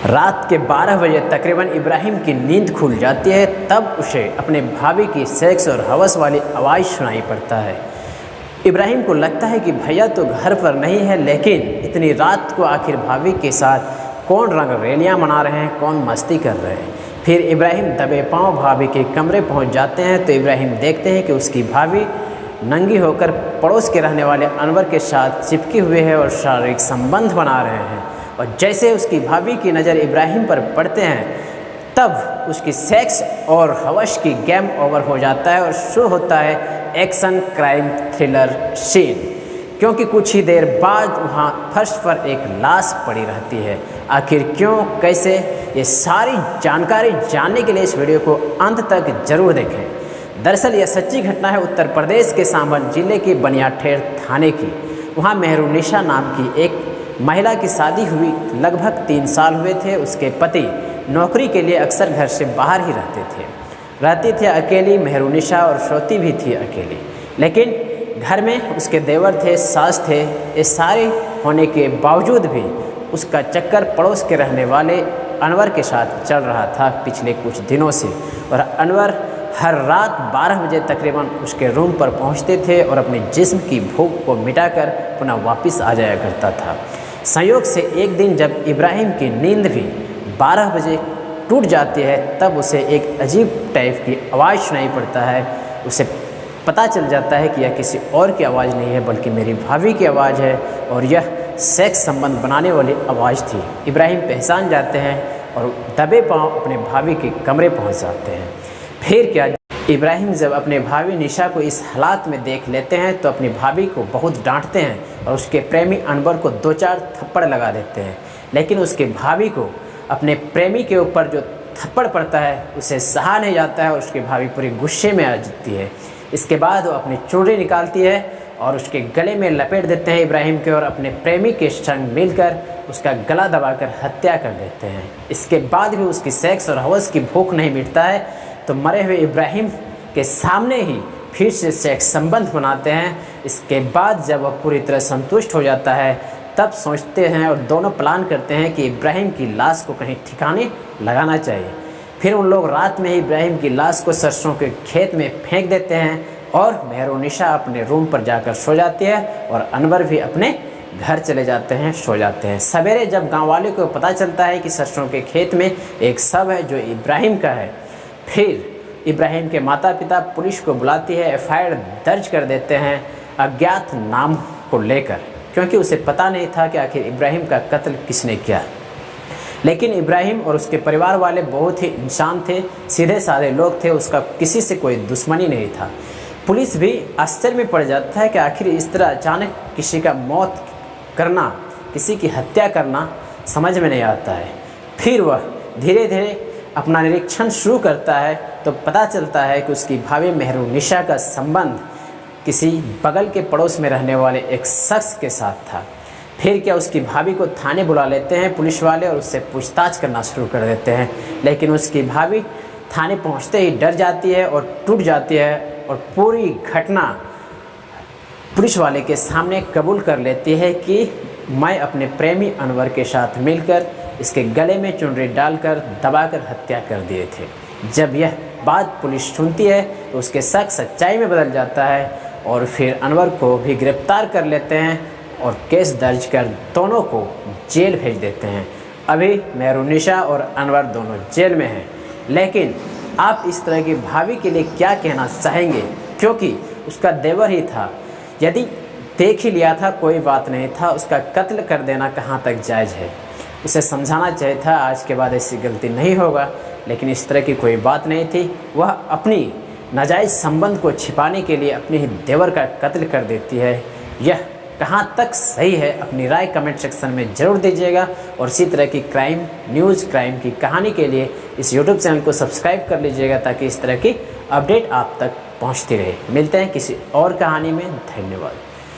रात के 12 बजे तकरीबन इब्राहिम की नींद खुल जाती है। तब उसे अपने भाभी की सेक्स और हवस वाली आवाज़ सुनाई पड़ता है। इब्राहिम को लगता है कि भैया तो घर पर नहीं है, लेकिन इतनी रात को आखिर भाभी के साथ कौन रंग रेलियाँ मना रहे हैं, कौन मस्ती कर रहे हैं। फिर इब्राहिम दबे पाँव भाभी के कमरे पहुंच जाते हैं तो इब्राहिम देखते हैं कि उसकी भाभी नंगी होकर पड़ोस के रहने वाले अनवर के साथ चिपके हुए है और शारीरिक संबंध बना रहे हैं। और जैसे उसकी भाभी की नज़र इब्राहिम पर पड़ते हैं तब उसकी सेक्स और हवस की गेम ओवर हो जाता है और शुरू होता है एक्शन क्राइम थ्रिलर सीन। क्योंकि कुछ ही देर बाद वहाँ फर्श पर एक लाश पड़ी रहती है। आखिर क्यों, कैसे, ये सारी जानकारी जानने के लिए इस वीडियो को अंत तक जरूर देखें। दरअसल यह सच्ची घटना है उत्तर प्रदेश के सांभर जिले के बनियाठेर थाने की। वहाँ मेहरुनिशा नाम की एक महिला की शादी हुई लगभग 3 साल हुए थे। उसके पति नौकरी के लिए अक्सर घर से बाहर ही रहती थी अकेली। मेहरुनिशा और सोती भी थी अकेली, लेकिन घर में उसके देवर थे, सास थे। ये सारे होने के बावजूद भी उसका चक्कर पड़ोस के रहने वाले अनवर के साथ चल रहा था पिछले कुछ दिनों से। और अनवर हर रात 12 बजे तकरीबन उसके रूम पर पहुंचते थे और अपने जिस्म की भूख को मिटाकर पुनः वापस आ जाया करता था। संयोग से एक दिन जब इब्राहिम की नींद भी 12 बजे टूट जाती है तब उसे एक अजीब टाइप की आवाज़ सुनाई पड़ता है। उसे पता चल जाता है कि यह किसी और की आवाज़ नहीं है बल्कि मेरी भाभी की आवाज़ है और यह सेक्स संबंध बनाने वाली आवाज़ थी। इब्राहिम पहचान जाते हैं और दबे पांव अपने भाभी के कमरे पहुंच जाते हैं। फिर क्या, इब्राहिम जब अपने भाभी निशा को इस हालात में देख लेते हैं तो अपनी भाभी को बहुत डांटते हैं और उसके प्रेमी अनवर को 2-4 थप्पड़ लगा देते हैं। लेकिन उसके भाभी को अपने प्रेमी के ऊपर जो थप्पड़ पड़ता है उसे सहा नहीं जाता है और उसकी भाभी पूरी गुस्से में आ जाती है। इसके बाद वो अपनी चूड़ी निकालती है और उसके गले में लपेट देते हैं इब्राहिम के और अपने प्रेमी के संग मिलकर उसका गला दबाकर हत्या कर देते हैं। इसके बाद भी उसकी सेक्स और हवस की भूख नहीं मिटता है तो मरे हुए इब्राहिम के सामने ही फिर से सेक्स संबंध बनाते हैं। इसके बाद जब वह पूरी तरह संतुष्ट हो जाता है तब सोचते हैं और दोनों प्लान करते हैं कि इब्राहिम की लाश को कहीं ठिकाने लगाना चाहिए। फिर उन लोग रात में ही इब्राहिम की लाश को सरसों के खेत में फेंक देते हैं और मेहरुनिशा अपने रूम पर जाकर सो जाती है और अनवर भी अपने घर चले जाते हैं, सो जाते हैं। सवेरे जब गाँव वाले को पता चलता है कि सरसों के खेत में एक शव है जो इब्राहिम का है, फिर इब्राहिम के माता पिता पुलिस को बुलाती है, एफआईआर दर्ज कर देते हैं अज्ञात नाम को लेकर, क्योंकि उसे पता नहीं था कि आखिर इब्राहिम का कत्ल किसने किया। लेकिन इब्राहिम और उसके परिवार वाले बहुत ही इंसान थे, सीधे साधे लोग थे, उसका किसी से कोई दुश्मनी नहीं था। पुलिस भी आश्चर्य में पड़ जाता है कि आखिर इस तरह अचानक किसी का मौत करना, किसी की हत्या करना समझ में नहीं आता है। फिर वह धीरे धीरे अपना निरीक्षण शुरू करता है तो पता चलता है कि उसकी भाभी मेहरुनिशा का संबंध किसी बगल के पड़ोस में रहने वाले एक शख्स के साथ था। फिर क्या, उसकी भाभी को थाने बुला लेते हैं पुलिस वाले और उससे पूछताछ करना शुरू कर देते हैं। लेकिन उसकी भाभी थाने पहुंचते ही डर जाती है और टूट जाती है और पूरी घटना पुलिस वाले के सामने कबूल कर लेती है कि मैं अपने प्रेमी अनवर के साथ मिलकर इसके गले में चुनरी डालकर दबाकर हत्या कर दिए थे। जब यह बात पुलिस सुनती है तो उसके शक सच्चाई में बदल जाता है और फिर अनवर को भी गिरफ्तार कर लेते हैं और केस दर्ज कर दोनों को जेल भेज देते हैं। अभी मेहरुनिशा और अनवर दोनों जेल में हैं। लेकिन आप इस तरह की भाभी के लिए क्या कहना चाहेंगे, क्योंकि उसका देवर ही था। यदि देख ही लिया था कोई बात नहीं था, उसका कत्ल कर देना कहाँ तक जायज़ है। उसे समझाना चाहिए था आज के बाद ऐसी गलती नहीं होगा, लेकिन इस तरह की कोई बात नहीं थी। वह अपनी नाजायज़ संबंध को छिपाने के लिए अपने ही देवर का कत्ल कर देती है। यह कहाँ तक सही है, अपनी राय कमेंट सेक्शन में ज़रूर दीजिएगा और इसी तरह की क्राइम न्यूज़, क्राइम की कहानी के लिए इस यूट्यूब चैनल को सब्सक्राइब कर लीजिएगा ताकि इस तरह की अपडेट आप तक पहुँचती रहे। मिलते हैं किसी और कहानी में। धन्यवाद।